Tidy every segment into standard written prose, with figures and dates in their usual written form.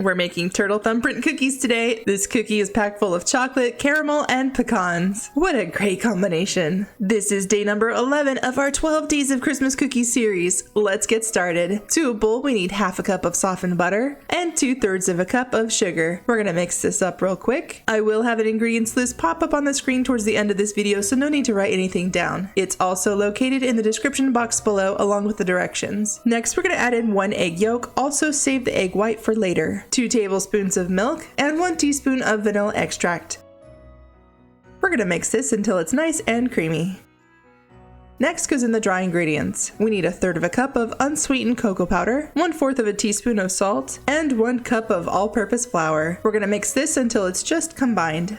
We're making turtle thumbprint cookies today. This cookie is packed full of chocolate, caramel, and pecans. What a great combination. This is day number 11 of our 12 Days of Christmas Cookies series. Let's get started. To a bowl, we need half a cup of softened butter and 2/3 of a cup of sugar. We're gonna mix this up real quick. I will have an ingredients list pop up on the screen towards the end of this video, so no need to write anything down. It's also located in the description box below along with the directions. Next, we're gonna add in 1 egg yolk. Also save the egg white for later. 2 tablespoons of milk, and 1 teaspoon of vanilla extract. We're gonna mix this until it's nice and creamy. Next goes in the dry ingredients. We need 1/3 of a cup of unsweetened cocoa powder, 1/4 of a teaspoon of salt, and 1 cup of all-purpose flour. We're gonna mix this until it's just combined.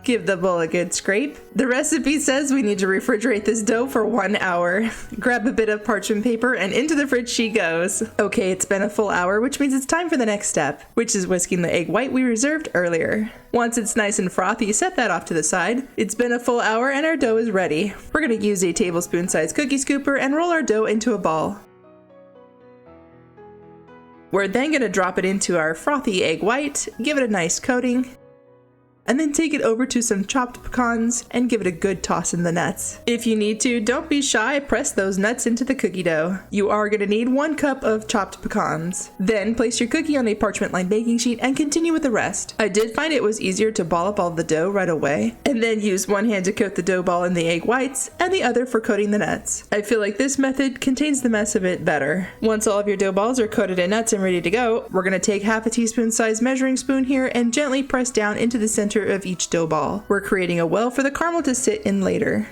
Give the bowl a good scrape. The recipe says we need to refrigerate this dough for 1 hour. Grab a bit of parchment paper and into the fridge she goes. Okay, it's been a full hour, which means it's time for the next step, which is whisking the egg white we reserved earlier. Once it's nice and frothy, set that off to the side. It's been a full hour and our dough is ready. We're gonna use a tablespoon-sized cookie scooper and roll our dough into a ball. We're then gonna drop it into our frothy egg white, give it a nice coating, and then take it over to some chopped pecans and give it a good toss in the nuts. If you need to, don't be shy, press those nuts into the cookie dough. You are going to need 1 cup of chopped pecans. Then place your cookie on a parchment-lined baking sheet and continue with the rest. I did find it was easier to ball up all the dough right away, and then use 1 hand to coat the dough ball in the egg whites and the other for coating the nuts. I feel like this method contains the mess a bit better. Once all of your dough balls are coated in nuts and ready to go, we're going to take half a teaspoon sized measuring spoon here and gently press down into the center of each dough ball. We're creating a well for the caramel to sit in later.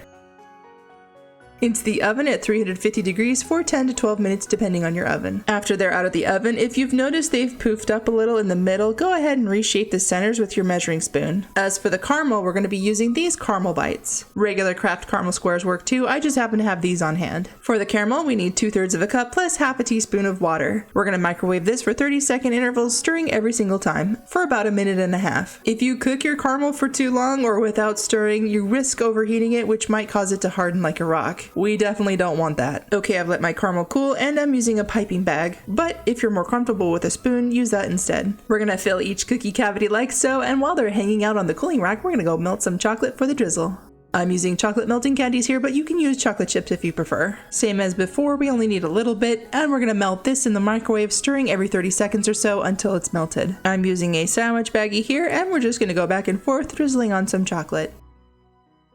Into the oven at 350 degrees for 10 to 12 minutes depending on your oven. After they're out of the oven, if you've noticed they've poofed up a little in the middle, go ahead and reshape the centers with your measuring spoon. As for the caramel, we're going to be using these caramel bites. Regular Kraft caramel squares work too, I just happen to have these on hand. For the caramel, we need 2/3 of a cup plus half a teaspoon of water. We're going to microwave this for 30-second intervals, stirring every single time, for about 1.5 minutes. If you cook your caramel for too long or without stirring, you risk overheating it, which might cause it to harden like a rock. We definitely don't want that. Okay, I've let my caramel cool and I'm using a piping bag, but if you're more comfortable with a spoon, use that instead. We're gonna fill each cookie cavity like so, and while they're hanging out on the cooling rack, we're gonna go melt some chocolate for the drizzle. I'm using chocolate melting candies here, but you can use chocolate chips if you prefer. Same as before, we only need a little bit, and we're gonna melt this in the microwave, stirring every 30 seconds or so until it's melted. I'm using a sandwich baggie here, and we're just gonna go back and forth drizzling on some chocolate.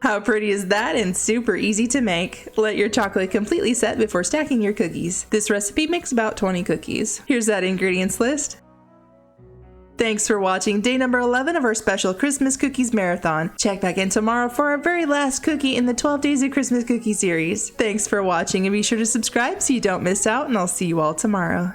How pretty is that, and super easy to make. Let your chocolate completely set before stacking your cookies. This recipe makes about 20 cookies. Here's that ingredients list. Thanks for watching day number 11 of our special Christmas Cookies Marathon. Check back in tomorrow for our very last cookie in the 12 Days of Christmas Cookie series. Thanks for watching, and be sure to subscribe so you don't miss out, and I'll see you all tomorrow.